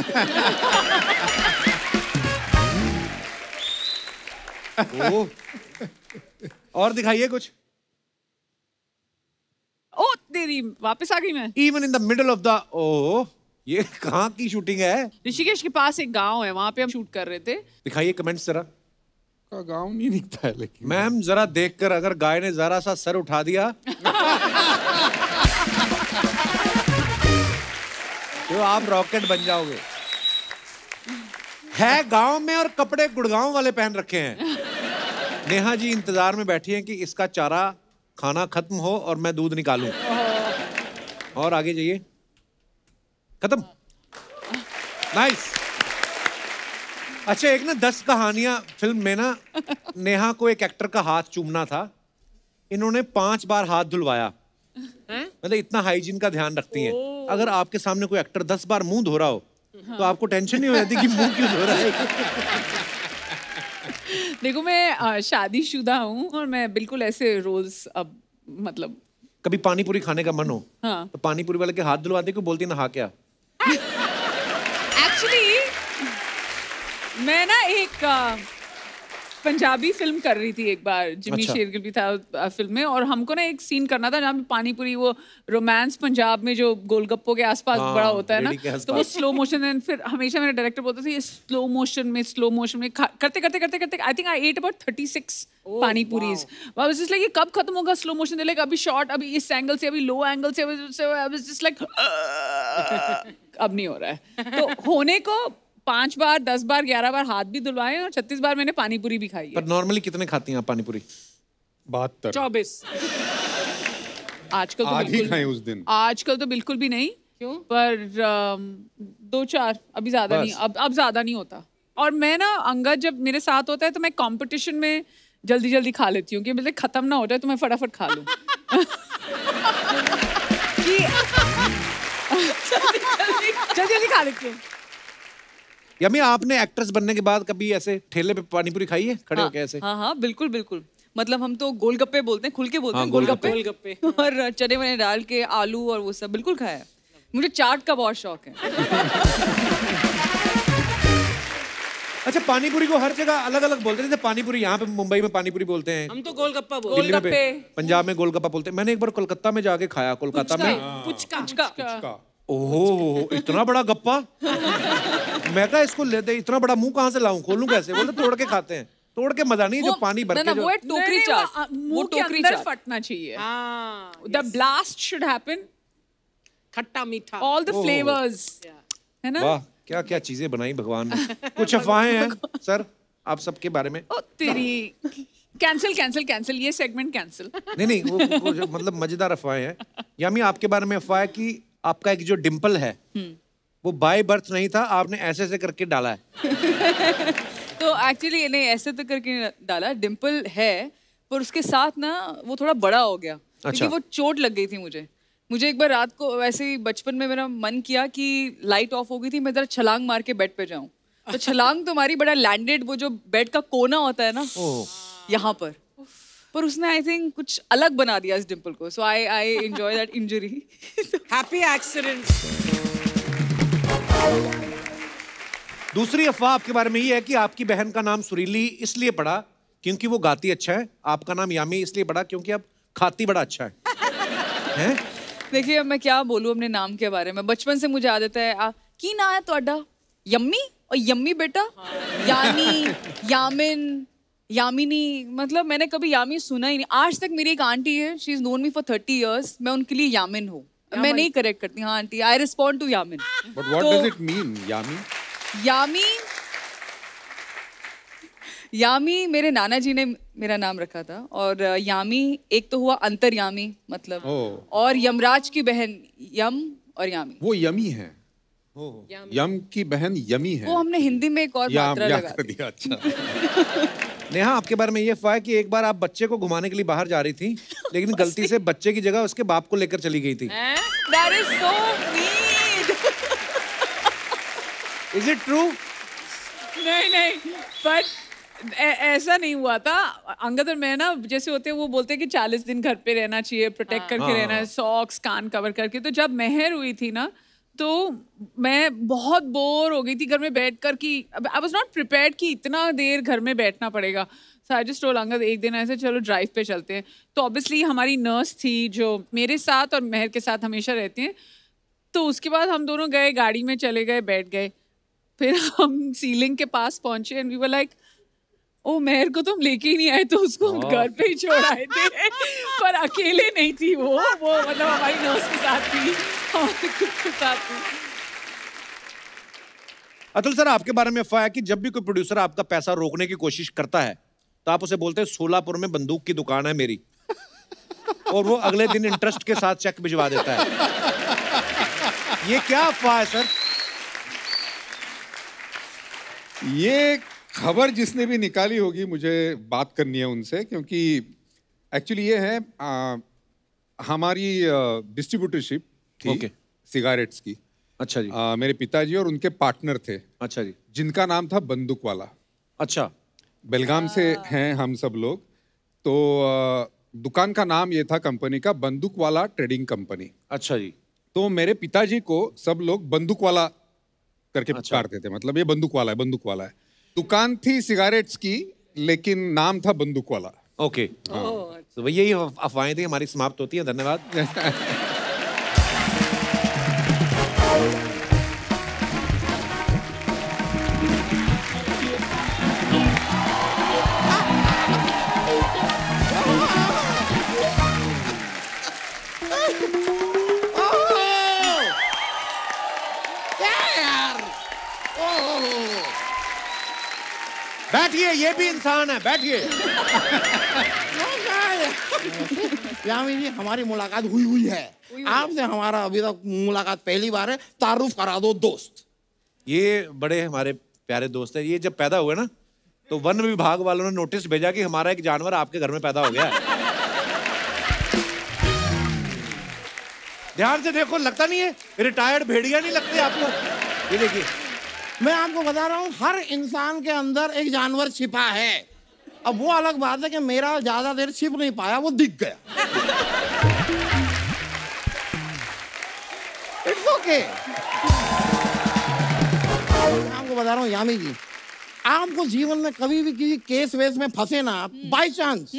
ओह। और दिखाइए कुछ। ओ तेरी, वापस आ गई मैं। Even in the middle of the ओह, ये कहाँ की शूटिंग है? ऋषिकेश के पास एक गांव है, वहां पे हम शूट कर रहे थे। दिखाइए कमेंट्स जरा। का गाँव नहीं दिखता है लेकिन। मैम जरा देखकर, अगर गाय ने जरा सा सर उठा दिया तो आप रॉकेट बन जाओगे। है गांव में और कपड़े गुड़गांव वाले पहन रखे हैं। नेहा जी इंतजार में बैठी हैं कि इसका चारा खाना खत्म हो और मैं दूध निकालूं। और आगे जाइए। खत्म। नाइस। अच्छा, एक ना 10 कहानियां फिल्म में ना नेहा को एक एक्टर का हाथ चूमना था। इन्होंने 5 बार हाथ धुलवाया। मतलब इतना हाइजीन का ध्यान रखती हैं। अगर आपके सामने कोई एक्टर 10 बार मुंह धो रहा हो तो आपको टेंशन नहीं हो जाती कि मुंह क्यों धो रहा है? देखो मैं शादीशुदा हूँ और मैं बिल्कुल ऐसे रोल्स अब मतलब कभी पानी पूरी खाने का मन हो हाँ। तो पानी पूरी वाले के हाथ धुलवाते क्यों बोलती नहा क्या? एक्चुअली मैं ना एक पंजाबी फिल्म कर रही थी एक बार, जिम्मी अच्छा। शेरगिल भी था फिल्म में, और हमको ना एक सीन करना था जहाँ पे पानी पूरी, वो रोमांस पंजाब में जो गोलगप्पों के आसपास हाँ, बड़ा होता है ना, रेडी के तो वो आसपास। Slow motion. एंड फिर हमेशा मेरा डायरेक्टर बोलता था ये स्लो मोशन में करते करते करते करते I think I at about 36 पानी पूरीज। वाज जस्ट लाइक ये कब खत्म होगा स्लो मोशन, दे लाइक अभी शॉर्ट, अभी इस एंगल से, अभी लो एंगल से, आई वाज जस्ट लाइक अब नहीं हो रहा है। तो होने को 5 बार 10 बार 11 बार हाथ भी धुलवाए और 36 बार मैंने पानी पूरी भी खाई है। पर नॉर्मली कितने खाती हैं आप पानी पूरी? 72। 24 आजकल तो आधी बिल्कुल खाए उस दिन। आजकल तो बिल्कुल भी नहीं, क्यों? पर 2-4 अभी ज्यादा नहीं, अब ज्यादा नहीं होता। और मैं ना अंगद जब मेरे साथ होता है तो मैं कंपटीशन में जल्दी जल्दी खा लेती हूँ कि मतलब खत्म ना हो जाए तो मैं फटाफट खा लूँ। जल्दी जल्दी खा लेती हूँ। यमी, आपने एक्ट्रेस बनने के बाद कभी ऐसे ठेले पे पानी पूरी खाई है खड़े होके ऐसे? हाँ हाँ बिल्कुल बिल्कुल। मतलब हम तो गोलगप्पे बोलते हैं, खुल के बोलते हाँ, हैं गोलगप्पे। और चने वने डाल के आलू और वो सब बिल्कुल खाया है। मुझे चाट का बहुत शौक है। अच्छा, पानी पूरी को हर जगह अलग अलग बोलते हैं। जैसे पानी पूरी यहाँ पे मुंबई में पानी पूरी बोलते हैं, हम तो गोलगप्पा बोलते दिल्ली में पंजाब में गोलगप्पा बोलते हैं। मैंने एक बार कोलकाता में जाके खाया, कोलकाता में पुचका। ओहो, इतना बड़ा गप्पा। मैं कहा इसको लेते, इतना बड़ा मुंह कहाँ से लाऊं, खोलूं कैसे? बोले तोड़ के खाते हैं। तोड़ के मजा नहीं, जो पानी भर के वो है टोकरी चाट, वो मुंह के टोकरी अंदर चाट फटना चाहिए। हाँ, द ब्लास्ट शुड हैपन, खट्टा मीठा, ऑल द फ्लेवर्स, है ना? वाह, क्या क्या चीजें बनाई भगवान ने। कुछ अफवाहें हैं सर आप सबके बारे में? ओ तेरी, कैंसिल ये सेगमेंट कैंसिल। नहीं, वो जो मतलब मजेदार अफवाहें हैं। यामी, आपके बारे में अफवाह है कि आपका एक जो डिम्पल है वो बाय बर्थ नहीं था, आपने ऐसे ऐसे करके डाला है। तो एक्चुअली नहीं ऐसे तो करके डाला, डिम्पल है पर उसके साथ ना वो थोड़ा बड़ा हो गया। अच्छा। क्योंकि वो चोट लग गई थी मुझे एक बार रात को वैसे ही बचपन में मेरा मन किया कि लाइट ऑफ हो गई थी, मैं जरा छलांग मार के बेड पे जाऊं। तो छलांग तो हमारी बड़ा लैंडेड, वो जो बेड का कोना होता है ना यहाँ पर उसने आई थिंक कुछ अलग बना दिया इस डिम्पल को। So I enjoy that injury. Happy accident. दूसरी अफवाह आपके बारे में ये है कि आपकी बहन का नाम सुरीली इसलिए पड़ा क्योंकि वो गाती अच्छा है, आपका नाम यामी इसलिए पड़ा क्योंकि आप खाती बड़ा अच्छा है। हैं? देखिए अब मैं क्या बोलूँ अपने नाम के बारे में। बचपन से मुझे आदत है की ना है तोड़ा यम्मी और यम्मी बेटा, यानी यामिन, यामिनी, मतलब मैंने कभी यामी सुना ही नहीं। आज तक मेरी एक आंटी है, she is known me for 30 years, मैं उनके लिए यामिन हूँ। मैं नहीं करेक्ट करती, हाँ aunty, I respond to Yamin. But what does it mean Yami? Yami मेरे नाना जी ने मेरा नाम रखा था। और यामी एक तो हुआ अंतर्यामी मतलब, और यमराज की बहन यम और यामी। वो यमी है, यम की बहन यमी है। वो हमने हिंदी में एक और मात्रा लगा दिया। अच्छा। नेहा, आपके बारे में ये अफवाह है कि एक बार आप बच्चे को घुमाने के लिए बाहर जा रही थी, लेकिन गलती से बच्चे की जगह उसके बाप को लेकर चली गई थी। That is so mean. Is it true? नहीं, पर ऐसा नहीं हुआ था। अंगद और मैं ना जैसे होते हैं, वो बोलते हैं कि 40 दिन घर पे रहना चाहिए, प्रोटेक्ट करके रहना है, सॉक्स कान कवर करके। तो जब मेहर हुई थी ना तो मैं बहुत बोर हो गई थी घर में बैठकर कि आई वाज नॉट प्रिपेयर्ड कि इतना देर घर में बैठना पड़ेगा। सो आई जस्ट टोल्ड अंगद एक दिन ऐसे चलो ड्राइव पे चलते हैं। तो ऑब्वियसली हमारी नर्स थी जो मेरे साथ और मेहर के साथ हमेशा रहती हैं। तो उसके बाद हम दोनों गए, गाड़ी में चले गए, बैठ गए। फिर हम सीलिंग के पास पहुंचे and we were like, oh Mehar को तो हम लेके ही नहीं आए, तो उसको हम घर पे ही छोड़ आए थे। पर अकेले नहीं थी वो मतलब हमारी नर्स के साथ थी, हमारे खुद के साथ थी। अतुल सर, आपके बारे में अफवाह है कि जब भी कोई प्रोड्यूसर आपका पैसा रोकने की कोशिश करता है तो आप उसे बोलते हैं सोलापुर में बंदूक की दुकान है मेरी, और वो अगले दिन इंटरेस्ट के साथ चेक भिजवा देता है। ये क्या अफवाह है सर? ये खबर जिसने भी निकाली होगी, मुझे बात करनी है उनसे, क्योंकि एक्चुअली ये है हमारी डिस्ट्रीब्यूटरशिप थी सिगारेट्स की। अच्छा जी। मेरे पिताजी और उनके पार्टनर थे। अच्छा जी। जिनका नाम था बंदूक वाला। अच्छा। बेलगाम से हैं हम सब लोग। तो दुकान का नाम ये था कंपनी का, बंदूक वाला ट्रेडिंग कंपनी। अच्छा जी। तो मेरे पिताजी को सब लोग बंदूक वाला करके पुकारते थे, मतलब ये बंदूक वाला है, बंदूक वाला है। दुकान थी सिगारेट्स की, लेकिन नाम था बंदूक वाला। ओके। तो भैया यही अफवाहें थी, हमारी समाप्त होती है। धन्यवाद। बैठिए, ये भी इंसान है, बैठिए। यामी जी हमारी मुलाकात हुई है आपसे, हमारा अभी तक मुलाकात पहली बार है, तारुफ करा दो दोस्त। ये बड़े हमारे प्यारे दोस्त है। ये जब पैदा हुए ना तो वन विभाग वालों ने नोटिस भेजा कि हमारा एक जानवर आपके घर में पैदा हो गया है। ध्यान से देखो, लगता नहीं है रिटायर्ड भेड़िया नहीं लगते आपको? ये देखिए, मैं आपको बता रहा हूँ हर इंसान के अंदर एक जानवर छिपा है। अब वो अलग बात है कि मेरा ज्यादा देर छिप नहीं पाया, वो दिख गया। It's okay. मैं आपको बता रहा हूँ यामी जी, आपको जीवन में कभी भी किसी केस वेस में फंसे ना बाय चांस,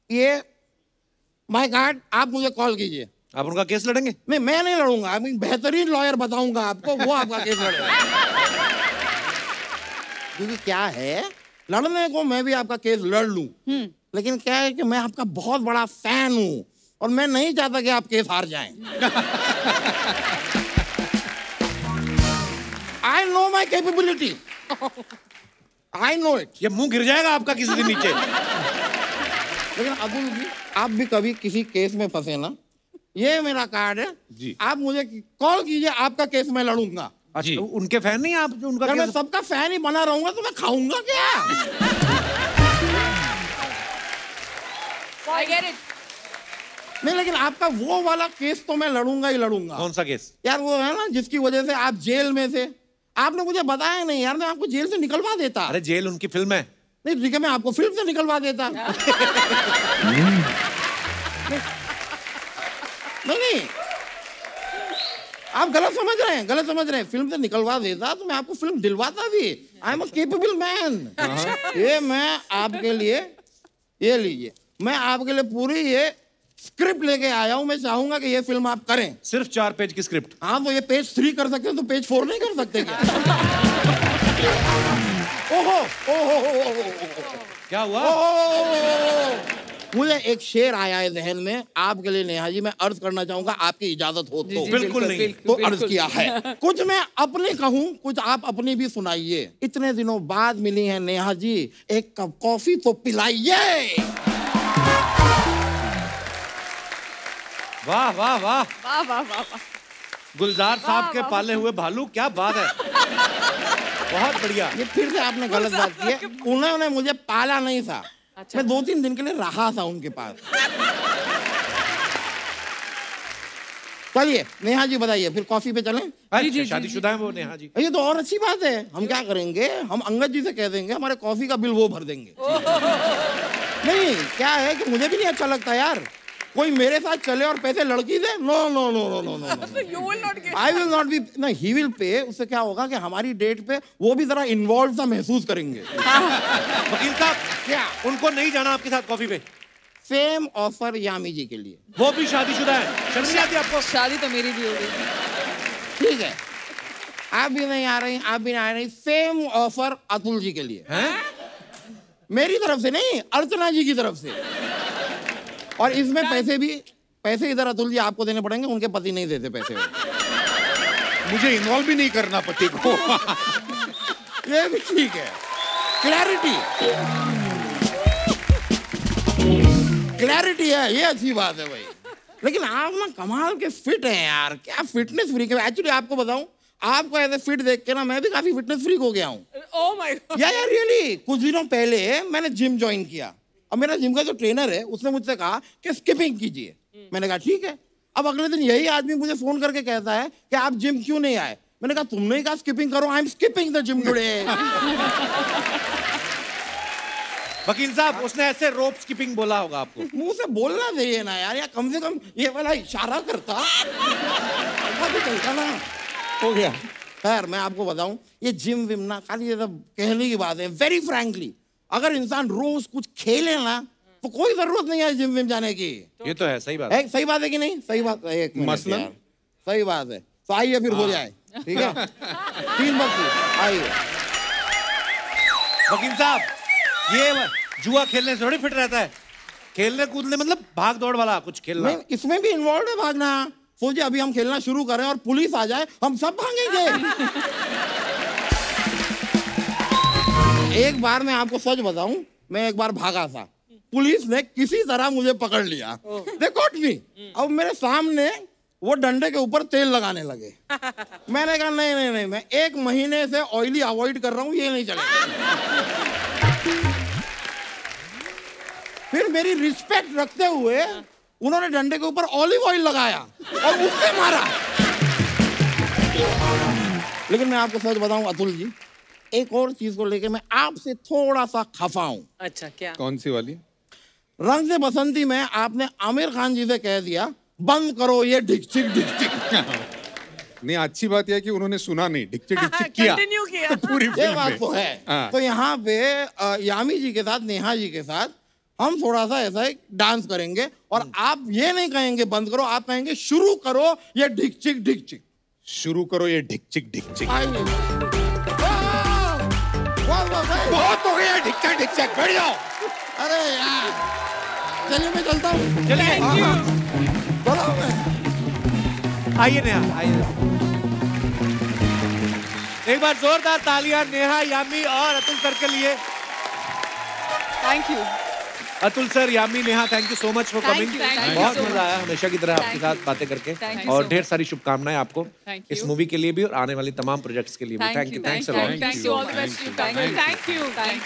ये माय गॉड, आप मुझे कॉल कीजिए। आप उनका केस लड़ेंगे? मैं नहीं लड़ूंगा, मैं बेहतरीन लॉयर बताऊंगा आपको, वो आपका केस लड़ेगा। क्योंकि क्या है, लड़ने को मैं भी आपका केस लड़ लूं, लेकिन क्या है कि मैं आपका बहुत बड़ा फैन हूं और मैं नहीं चाहता कि आप केस हार जाएं। I know my capability, I know it. ये मुंह गिर जाएगा आपका किसी दिन नीचे। लेकिन अब्दुल जी, आप भी कभी किसी केस में फंसे ना, ये मेरा कार्ड है जी, आप मुझे कॉल कीजिए, आपका केस मैं लड़ूंगा। अच्छा, तो उनके फैन नहीं आप जो उनका अगर मैं सबका फैन ही बना रहूंगा तो मैं खाऊंगा क्या? I get it. नहीं, लेकिन आपका वो वाला केस तो मैं लड़ूंगा ही लड़ूंगा। कौन सा केस? यार वो है ना जिसकी वजह से आप जेल में थे, आपने मुझे बताया नहीं यार, मैं आपको जेल से निकलवा देता। अरे जेल उनकी फिल्म है। नहीं ठीक है, मैं आपको फिल्म से निकलवा देता। नहीं, आप गलत समझ रहे हैं, गलत समझ रहे हैं। फिल्म से निकलवा देता तो मैं आपको फिल्म दिलवाता भी। I am a capable man. ये मैं आपके लिए, ये लीजिए, मैं आपके लिए पूरी ये स्क्रिप्ट लेके आया हूं। मैं चाहूंगा कि ये फिल्म आप करें। सिर्फ 4 पेज की स्क्रिप्ट? हाँ, तो ये पेज 3 कर सकते हैं तो पेज 4 नहीं कर सकते क्या? ओहो ओहो, क्या हुआ? मुझे एक शेर आया है जहन में आपके लिए नेहा जी, मैं अर्ज करना चाहूंगा, आपकी इजाजत हो तो। बिल्कुल नहीं। तो अर्ज किया है। कुछ मैं अपने कहूं, कुछ आप अपनी भी सुनाइए। इतने दिनों बाद मिली है नेहा जी, एक कप कॉफी तो पिलाइए। वाह वाह वाह वाह वाह वाह वाह। गुलजार साहब के पाले हुए भालू, क्या बात है, बहुत बढ़िया। ये फिर से आपने गलत बात की है, उन्होंने मुझे पाला नहीं था। अच्छा। मैं 2-3 दिन के लिए रहा था उनके पास। चलिए नेहा जी बताइए, फिर कॉफी पे चलें? जी, शादीशुदा है वो नेहा जी। ये तो और अच्छी बात है। हम क्या करेंगे, हम अंगद जी से कह देंगे हमारे कॉफी का बिल वो भर देंगे। नहीं, क्या है कि मुझे भी नहीं अच्छा लगता यार कोई मेरे साथ चले और पैसे लड़की दे। No no no no no no, I will not be. नहीं, ही विल पे। उससे क्या होगा कि हमारी डेट पे वो भी जरा इन्वॉल्व सा महसूस करेंगे। वकील साहब, क्या उनको नहीं जाना आपके साथ कॉफी पे? सेम ऑफर यामी जी के लिए। वो भी शादीशुदा है, शर्म नहीं आती आपको? शादी तो मेरी भी हो गई। ठीक है, आप भी नहीं आ रही, आप भी नहीं आ रही। सेम ऑफर अतुल जी के लिए है, मेरी तरफ से नहीं, अर्चना जी की तरफ से। और इसमें पैसे इधर अतुल जी आपको देने पड़ेंगे, उनके पति नहीं देते पैसे। मुझे इन्वॉल्व भी नहीं करना पति को। ये भी ठीक है। क्लैरिटी है, ये अच्छी बात है भाई। लेकिन आप ना कमाल के फिट हैं यार, क्या फिटनेस फ्रीक है। एक्चुअली आपको बताऊं, आपको ऐसे फिट देख के ना मैं भी काफी फिटनेस फ्रीक हो गया हूँ। Oh my God. यार रियली, कुछ दिनों पहले मैंने जिम ज्वाइन किया। अब मेरा जिम का जो ट्रेनर है उसने मुझसे कहा कि स्किपिंग कीजिए। मैंने कहा ठीक है। अब अगले दिन यही आदमी मुझे फोन करके कहता है कि आप जिम क्यों नहीं आए। मैंने कहा तुमने ही कहा स्किपिंग करो, I am skipping the gym today. वकील साहब, उसने ऐसे रोप स्किपिंग बोला होगा आपको? मुंह से बोलना चाहिए ना यार, या कम से कम ये वाला इशारा करता। भी चलता ना, हो गया। खैर मैं आपको बताऊं, ये जिम विम ना खाली ये सब कहने की बात है। वेरी फ्रैंकली, अगर इंसान रोज कुछ खेले ना तो कोई जरूरत नहीं है जिम विम जाने की। ये तो है, सही बात है। सही बात है कि नहीं? सही बात है। एक मसलन सही बात है। तो आइए फिर हो जाए, ठीक है? 3 वक्त आइए। वकील साहब, ये जुआ खेलने से थोड़ी फिट रहता है। खेलने कूदने मतलब भाग दौड़ वाला कुछ खेलना। इसमें भी इन्वॉल्व है भागना। सोचिए अभी हम खेलना शुरू करें और पुलिस आ जाए, हम सब भागेंगे। एक बार मैं आपको सच बताऊं, मैं एक बार भागा था पुलिस ने किसी तरह मुझे पकड़ लिया, दे कॉट मी। अब मेरे सामने वो डंडे के ऊपर तेल लगाने लगे। मैंने कहा नहीं नहीं नहीं, मैं 1 महीने से ऑयली अवॉइड कर रहा हूँ, ये नहीं चलेगा। फिर मेरी रिस्पेक्ट रखते हुए उन्होंने डंडे के ऊपर ऑलिव ऑयल लगाया और उससे मारा। लेकिन मैं आपको सच बताऊं अतुल जी, एक और चीज को लेके मैं आपसे थोड़ा सा खफा हूं। अच्छा, क्या? कौन सी वाली? रंग से बसंती में आपने आमिर खान जी से कह दिया बंद करो ये ढिकचिक ढिकचिक। नहीं, अच्छी बात यह है कि उन्होंने सुना नहीं, ढिकचिक ढिकचिक किया। कंटिन्यू किया। पूरी ये फिल्म बात में। तो है। हाँ। तो यहाँ पे यामी जी के साथ, नेहा जी के साथ हम थोड़ा सा ऐसा एक डांस करेंगे और आप ये नहीं कहेंगे बंद करो, आप कहेंगे शुरू करो ये ढिकचिक ढिकचिक। शुरू करो ये ढिकचिक ढिकचिक। आइए। बहुत हो गया ढिकचिक ढिकचिक, बैठ जाओ। अरे यार, चलिए मैं चलता हूँ। चलिए। चलो मैं। आइए नेहा, आइए। एक बार जोरदार तालियां नेहा, यामी और अतुल सर के लिए। Thank you. Atul sir, Yami, Neha, thank you so much for Thank coming. you, thank you बहुत so मजा आया हमेशा की तरह आपके Thank साथ you. बातें करके। Thank you और so ढेर much. सारी शुभकामनाएं आपको Thank इस you. मूवी के लिए भी और आने वाली तमाम प्रोजेक्ट्स के लिए भी। Thank you, thanks a lot. Thank you. All the best to you. Thank you. Thank you.